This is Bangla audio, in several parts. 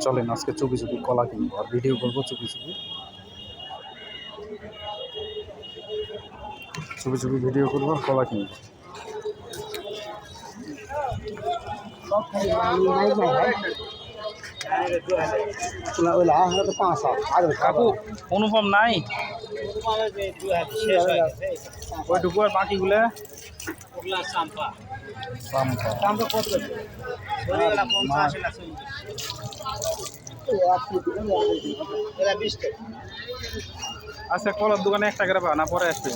চলেন আজকে চুপি চুপি কলা কিনবো আর ভিডিও করবো চুপি চুপি চুপি চুপি ভিডিও করবো আর কলা কিনবো। কাকু অনুপম নাই ওইটুকু আর বাকিগুলো আচ্ছা কলার দোকানে 1 টাকা পাও না পরে আসবে।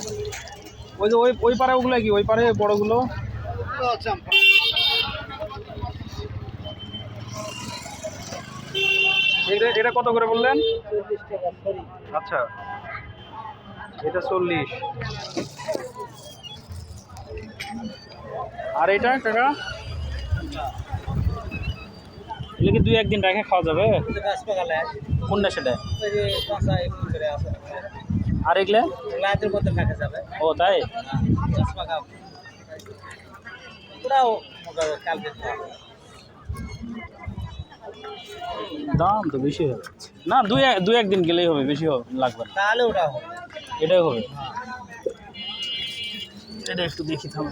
ওই যে ওই পারে ওগুলো কি ওই পারে বড়গুলো এটা কত করে বললেন? আচ্ছা এটা 40 আর এটা কাকা এগুলো কি 2-1 দিন রেখে খাওয়া যাবে? কোনটা সেটা? আর এগুলো ও তাই দাম তো বেশি হবে না, 2-1 দিন গেলেই হবে, বেশি লাগবে না। তাহলে ওটা হবে, এটাই হবে। এটা একটু দেখি থাম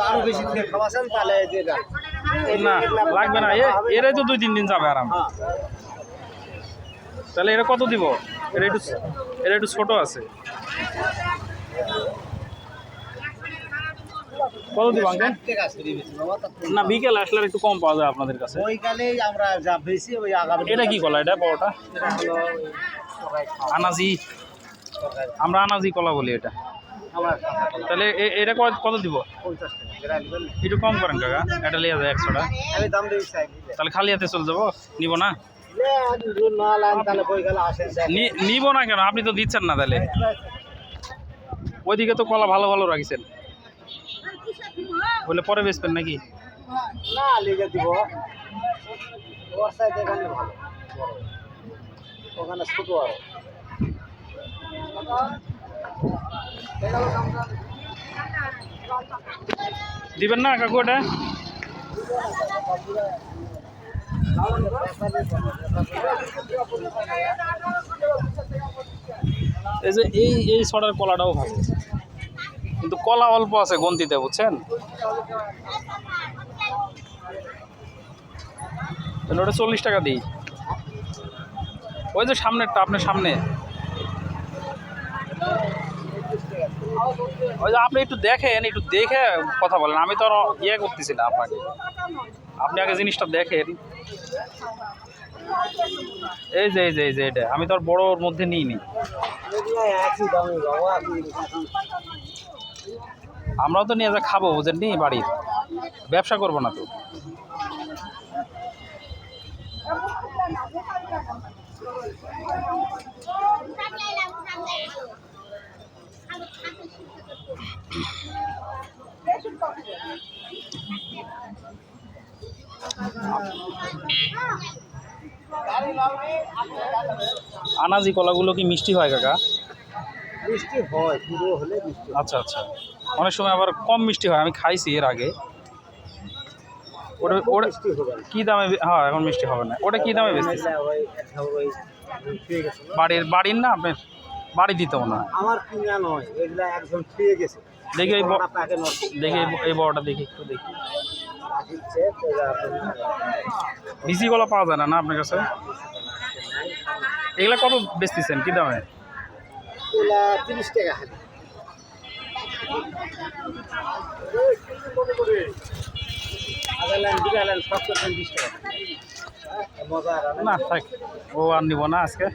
আরো বেশি খাওয়াছেন তাহলে না লাগবে না, এরাই তো 2-3 দিন যাবে আরাম। তাহলে এটা কত দিব? এটা একটু ছোট আছে, কত দিব আঙ্কেল? না বিকেল আসলে একটু কম পাওয়া যায় আপনাদের কাছে। এটা কি কলা? এটা বড়টা আনাজি, আমরা আনাজি কলা বলি এটা। তাহলে এটা কত দিব? একটু কম করেন কাকা, এটা লিয়ে যায় 100 টাকা। তাহলে খালি হাতে চলে যাবো, নিব না? নিব না কেন? আপনি তো দিচ্ছেন না। তাহলে ওইদিকে তো কলা ভালো ভালো রাখছেন, বলে পরে বেচবেন নাকি? দিবেন না কাকু এটা? এই যে এই ছড়ার কলাটাও ভালো, কিন্তু কলা অল্প আছে গন্তিতে, বুঝছেন? তাহলে ওটা 40 টাকা দিই। ওই যে সামনেরটা, আপনার সামনে ওই যে আপনি একটু দেখেন, একটু দেখে কথা বলেন। আমি তো আর ইয়ে করতেছি না আপনাকে, আপনি আগে জিনিসটা দেখেন। এই যে এটা আমি তো আর বড়োর মধ্যে নিইনি। আমরাও তো নিয়ে যা খাবো, বুঝেন নি? বাড়ির ব্যবসা করবো না তো। আনাজি কলাগুলো কি মিষ্টি হয় কাকা? মিষ্টি হয়, পুরো হলে মিষ্টি। আচ্ছা আচ্ছা, অনেক সময় আবার কম মিষ্টি হয়, আমি খাইছি এর আগে। ওটা কি দামে? হ্যাঁ এখন মিষ্টি হবে না। ওটা কি দামে বেচতেছে? বাড়ির না আপনার বাড়ি দিতেও না। আমার কিনা নয়, এগুলা একজন খেয়ে গেছে। দেখি এই বড়টা দেখি, একটু দেখি। বিসি কলা পাওয়া যায় না আপনার কাছে? এগুলা কত বেচতেছেন, কি দামে? 30 টাকা। না থাক, ও আর নিব না আজকে।